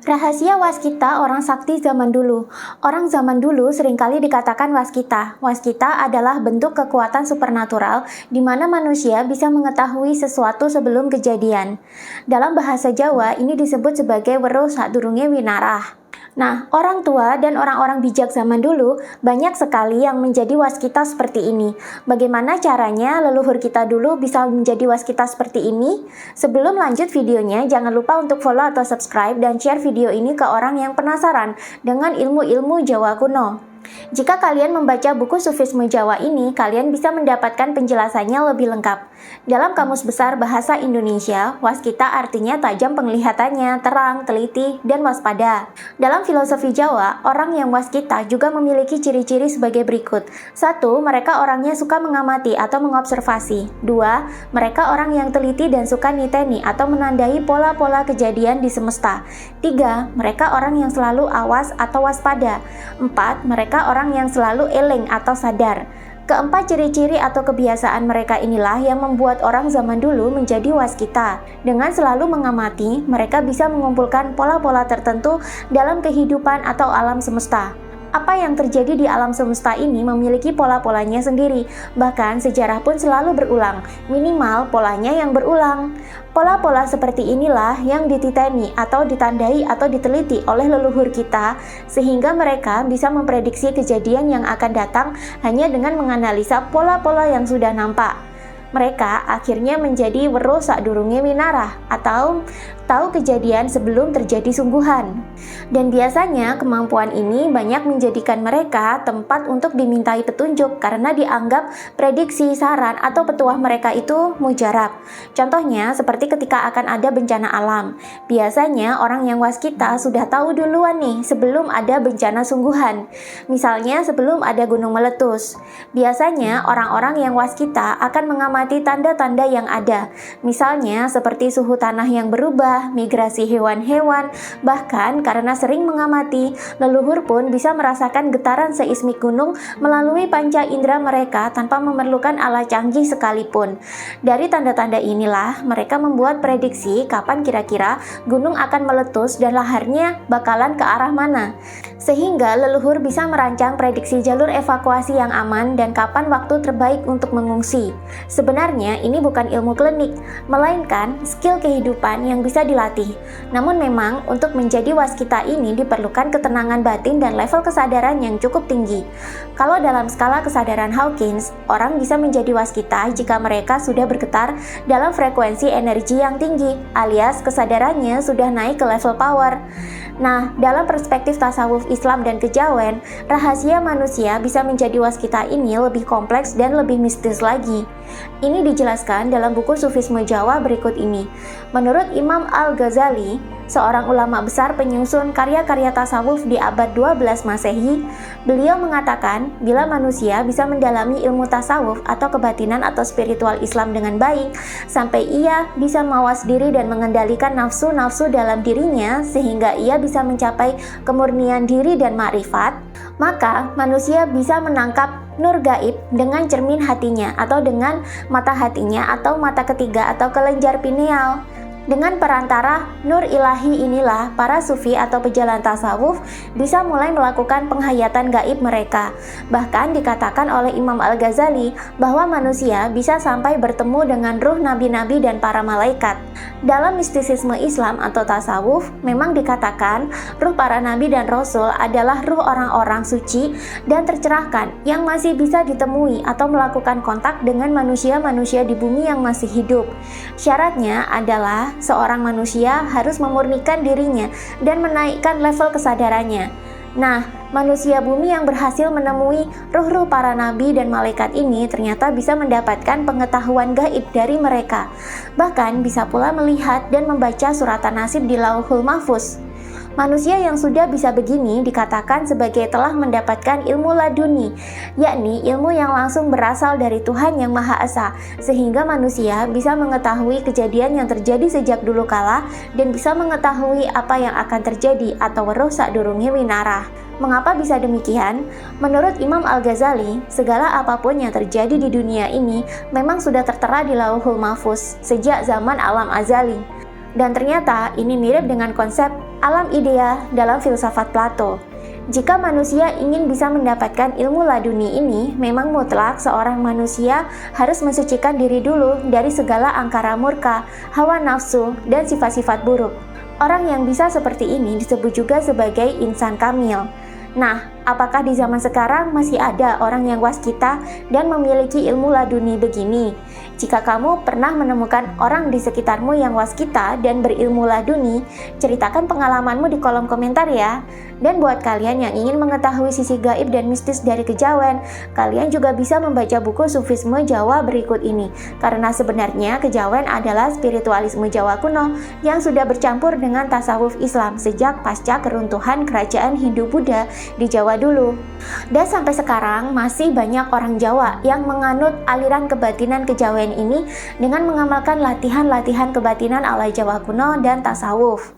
Rahasia waskita orang sakti zaman dulu. Orang zaman dulu seringkali dikatakan waskita. Waskita adalah bentuk kekuatan supernatural di mana manusia bisa mengetahui sesuatu sebelum kejadian. Dalam bahasa Jawa, ini disebut sebagai weruh sadurunge winarah. Nah, orang tua dan orang-orang bijak zaman dulu banyak sekali yang menjadi waskita seperti ini. Bagaimana caranya leluhur kita dulu bisa menjadi waskita seperti ini? Sebelum lanjut videonya, jangan lupa untuk follow atau subscribe dan share video ini ke orang yang penasaran dengan ilmu-ilmu Jawa kuno. Jika kalian membaca buku Sufisme Jawa ini, kalian bisa mendapatkan penjelasannya lebih lengkap. Dalam Kamus Besar Bahasa Indonesia, waskita artinya tajam penglihatannya, terang, teliti, dan waspada. Dalam filosofi Jawa, orang yang waskita juga memiliki ciri-ciri sebagai berikut. 1. Mereka orangnya suka mengamati atau mengobservasi. 2. Mereka orang yang teliti dan suka niteni atau menandai pola-pola kejadian di semesta. 3. Mereka orang yang selalu awas atau waspada. 4. Mereka orang yang selalu eling atau sadar. Keempat ciri-ciri atau kebiasaan mereka inilah yang membuat orang zaman dulu menjadi waskita. Dengan selalu mengamati, mereka bisa mengumpulkan pola-pola tertentu dalam kehidupan atau alam semesta. Apa yang terjadi di alam semesta ini memiliki pola-polanya sendiri, bahkan sejarah pun selalu berulang, minimal polanya yang berulang. Pola-pola seperti inilah yang dititeni atau ditandai atau diteliti oleh leluhur kita, sehingga mereka bisa memprediksi kejadian yang akan datang hanya dengan menganalisa pola-pola yang sudah nampak. Mereka akhirnya menjadi weruh sadurunge winarah atau tahu kejadian sebelum terjadi sungguhan. Dan biasanya kemampuan ini banyak menjadikan mereka tempat untuk dimintai petunjuk karena dianggap prediksi, saran, atau petuah mereka itu mujarab. Contohnya seperti ketika akan ada bencana alam. Biasanya orang yang waskita sudah tahu duluan nih sebelum ada bencana sungguhan. Misalnya sebelum ada gunung meletus. Biasanya orang-orang yang waskita akan mengamati tanda-tanda yang ada. Misalnya seperti suhu tanah yang berubah, migrasi hewan-hewan, bahkan karena sering mengamati, leluhur pun bisa merasakan getaran seismik gunung melalui panca indera mereka tanpa memerlukan alat canggih sekalipun. Dari tanda-tanda inilah mereka membuat prediksi kapan kira-kira gunung akan meletus dan laharnya bakalan ke arah mana. Sehingga leluhur bisa merancang prediksi jalur evakuasi yang aman dan kapan waktu terbaik untuk mengungsi. Sebenarnya ini bukan ilmu klinik, melainkan skill kehidupan yang bisa dilatih. Namun memang untuk menjadi waskita ini diperlukan ketenangan batin dan level kesadaran yang cukup tinggi. Kalau dalam skala kesadaran Hawkins, orang bisa menjadi waskita jika mereka sudah bergetar dalam frekuensi energi yang tinggi, alias kesadarannya sudah naik ke level power. Nah, dalam perspektif tasawuf Islam dan kejawen, rahasia manusia bisa menjadi waskita ini lebih kompleks dan lebih mistis lagi. Ini dijelaskan dalam buku Sufisme Jawa berikut ini. Menurut Imam Al-Ghazali, seorang ulama besar penyusun karya-karya tasawuf di abad 12 Masehi, beliau mengatakan bila manusia bisa mendalami ilmu tasawuf atau kebatinan atau spiritual Islam dengan baik, sampai ia bisa mawas diri dan mengendalikan nafsu-nafsu dalam dirinya sehingga ia bisa mencapai kemurnian diri dan makrifat, maka manusia bisa menangkap nur gaib dengan cermin hatinya atau dengan mata hatinya atau mata ketiga atau kelenjar pineal. Dengan perantara nur ilahi inilah para sufi atau pejalan tasawuf bisa mulai melakukan penghayatan gaib mereka. Bahkan dikatakan oleh Imam Al-Ghazali bahwa manusia bisa sampai bertemu dengan ruh nabi-nabi dan para malaikat. Dalam mistisisme Islam atau tasawuf, memang dikatakan ruh para nabi dan rasul adalah ruh orang-orang suci dan tercerahkan yang masih bisa ditemui atau melakukan kontak dengan manusia-manusia di bumi yang masih hidup. Syaratnya adalah seorang manusia harus memurnikan dirinya dan menaikkan level kesadarannya. Nah, manusia bumi yang berhasil menemui ruh-ruh para nabi dan malaikat ini ternyata bisa mendapatkan pengetahuan gaib dari mereka. Bahkan bisa pula melihat dan membaca suratan nasib di Lauhul Mahfuz. Manusia yang sudah bisa begini dikatakan sebagai telah mendapatkan ilmu laduni, yakni ilmu yang langsung berasal dari Tuhan Yang Maha Esa, sehingga manusia bisa mengetahui kejadian yang terjadi sejak dulu kala dan bisa mengetahui apa yang akan terjadi atau weruh sadurunge winarah. Mengapa bisa demikian? Menurut Imam Al-Ghazali, segala apapun yang terjadi di dunia ini memang sudah tertera di Lauhul Mahfuz sejak zaman alam azali. Dan ternyata ini mirip dengan konsep alam idea dalam filsafat Plato. Jika manusia ingin bisa mendapatkan ilmu laduni ini, memang mutlak seorang manusia harus mensucikan diri dulu dari segala angkara murka, hawa nafsu, dan sifat-sifat buruk. Orang yang bisa seperti ini disebut juga sebagai insan kamil. Nah, apakah di zaman sekarang masih ada orang yang waskita dan memiliki ilmu laduni begini? Jika kamu pernah menemukan orang di sekitarmu yang waskita dan berilmu laduni, ceritakan pengalamanmu di kolom komentar ya. Dan buat kalian yang ingin mengetahui sisi gaib dan mistis dari kejawen, kalian juga bisa membaca buku Sufisme Jawa berikut ini. Karena sebenarnya kejawen adalah spiritualisme Jawa kuno yang sudah bercampur dengan tasawuf Islam sejak pasca keruntuhan kerajaan Hindu-Buddha di Jawa dulu. Dan sampai sekarang masih banyak orang Jawa yang menganut aliran kebatinan kejawen ini dengan mengamalkan latihan-latihan kebatinan ala Jawa kuno dan tasawuf.